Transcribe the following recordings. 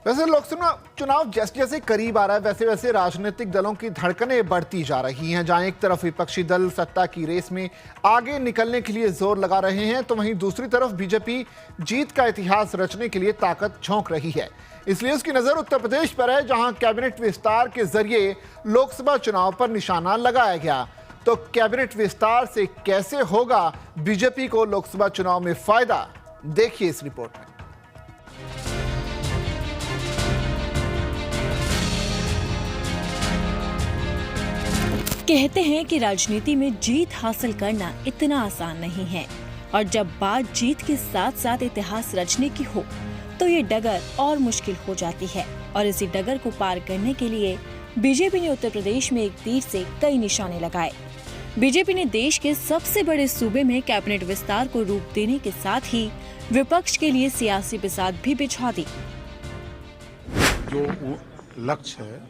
वैसे लोकसभा चुनाव जैसे जैसे करीब आ रहा है वैसे वैसे राजनीतिक दलों की धड़कनें बढ़ती जा रही हैं। जहां एक तरफ विपक्षी दल सत्ता की रेस में आगे निकलने के लिए जोर लगा रहे हैं, तो वहीं दूसरी तरफ बीजेपी जीत का इतिहास रचने के लिए ताकत झोंक रही है। इसलिए उसकी नजर उत्तर प्रदेश पर है, जहां कैबिनेट विस्तार के जरिए लोकसभा चुनाव पर निशाना लगाया गया। तो कैबिनेट विस्तार से कैसे होगा बीजेपी को लोकसभा चुनाव में फायदा, देखिए इस रिपोर्ट में। कहते हैं कि राजनीति में जीत हासिल करना इतना आसान नहीं है, और जब बात जीत के साथ साथ इतिहास रचने की हो तो ये डगर और मुश्किल हो जाती है। और इसी डगर को पार करने के लिए बीजेपी ने उत्तर प्रदेश में एक तीर से कई निशाने लगाए। बीजेपी ने देश के सबसे बड़े सूबे में कैबिनेट विस्तार को रूप देने के साथ ही विपक्ष के लिए सियासी बिसात भी बिछा दी। जो लक्ष्य है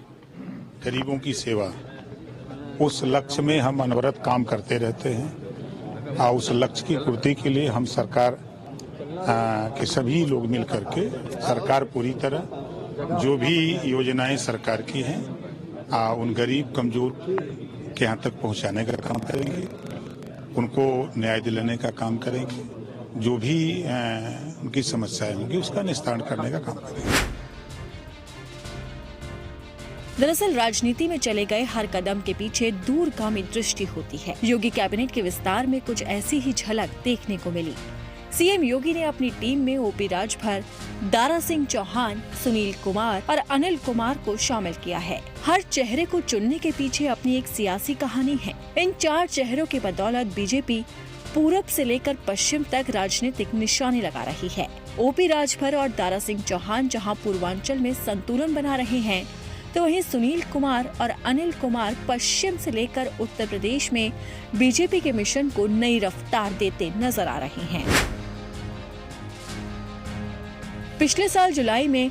गरीबों की सेवा, उस लक्ष्य में हम अनवरत काम करते रहते हैं। और उस लक्ष्य की पूर्ति के लिए हम सरकार के सभी लोग मिल करके सरकार पूरी तरह जो भी योजनाएं सरकार की हैं उन गरीब कमजोर के यहाँ तक पहुंचाने का काम करेंगे, उनको न्याय दिलाने का काम करेंगे, जो भी उनकी समस्याएं होंगी उसका निस्तारण करने का काम करेंगे। दरअसल राजनीति में चले गए हर कदम के पीछे दूरगामी दृष्टि होती है। योगी कैबिनेट के विस्तार में कुछ ऐसी ही झलक देखने को मिली। सीएम योगी ने अपनी टीम में ओपी राजभर, दारा सिंह चौहान, सुनील कुमार और अनिल कुमार को शामिल किया है। हर चेहरे को चुनने के पीछे अपनी एक सियासी कहानी है। इन 4 चेहरों की बदौलत बीजेपी पूरब से लेकर पश्चिम तक राजनीतिक निशाने लगा रही है। ओपी राजभर और दारा सिंह चौहान जहाँ पूर्वांचल में संतुलन बना रहे हैं, तो वहीं सुनील कुमार और अनिल कुमार पश्चिम से लेकर उत्तर प्रदेश में बीजेपी के मिशन को नई रफ्तार देते नजर आ रहे हैं। पिछले साल जुलाई में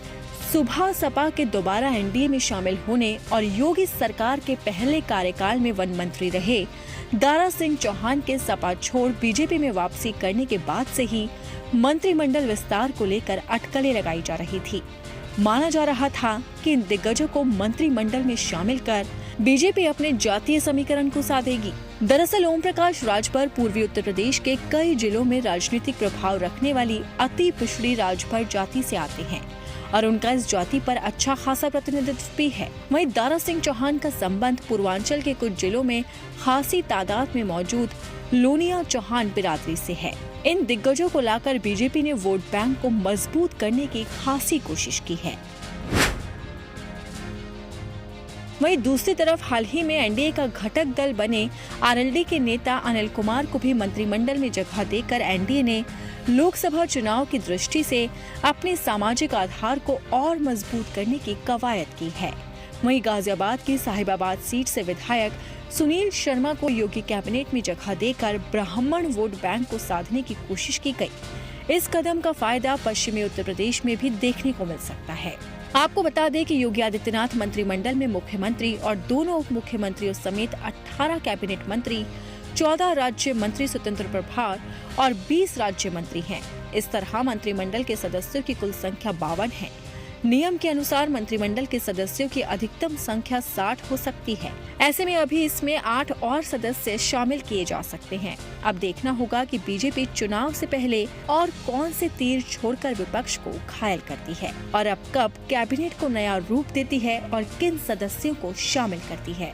सुबह सपा के दोबारा एनडीए में शामिल होने और योगी सरकार के पहले कार्यकाल में वन मंत्री रहे दारा सिंह चौहान के सपा छोड़ बीजेपी में वापसी करने के बाद से ही मंत्रिमंडल विस्तार को लेकर अटकलें लगाई जा रही थी। माना जा रहा था कि इन दिग्गजों को मंत्रिमंडल में शामिल कर बीजेपी अपने जातीय समीकरण को साधेगी। दरअसल ओम प्रकाश राजभर पूर्वी उत्तर प्रदेश के कई जिलों में राजनीतिक प्रभाव रखने वाली अति पिछड़ी राजभर जाति से आते हैं और उनका इस जाति पर अच्छा खासा प्रतिनिधित्व भी है। वहीं दारा सिंह चौहान का संबंध पूर्वांचल के कुछ जिलों में खासी तादाद में मौजूद लोनिया चौहान बिरादरी से है। इन दिग्गजों को लाकर बीजेपी ने वोट बैंक को मजबूत करने की खासी कोशिश की है। वहीं दूसरी तरफ हाल ही में एनडीए का घटक दल बने आरएलडी के नेता अनिल कुमार को भी मंत्रिमंडल में जगह देकर एनडीए ने लोकसभा चुनाव की दृष्टि से अपने सामाजिक आधार को और मजबूत करने की कवायद की है। वहीं गाजियाबाद की साहिबाबाद सीट से विधायक सुनील शर्मा को योगी कैबिनेट में जगह देकर ब्राह्मण वोट बैंक को साधने की कोशिश की गई। इस कदम का फायदा पश्चिमी उत्तर प्रदेश में भी देखने को मिल सकता है। आपको बता दें कि योगी आदित्यनाथ मंत्रिमंडल में मुख्यमंत्री और दोनों उप मुख्यमंत्रियों समेत 18 कैबिनेट मंत्री, 14 राज्य मंत्री स्वतंत्र प्रभार और 20 राज्य मंत्री हैं। इस तरह मंत्रिमंडल के सदस्यों की कुल संख्या 52 है। नियम के अनुसार मंत्रिमंडल के सदस्यों की अधिकतम संख्या 60 हो सकती है। ऐसे में अभी इसमें 8 और सदस्य शामिल किए जा सकते हैं। अब देखना होगा कि बीजेपी चुनाव से पहले और कौन से तीर छोड़कर विपक्ष को घायल करती है और अब कब कैबिनेट को नया रूप देती है और किन सदस्यों को शामिल करती है।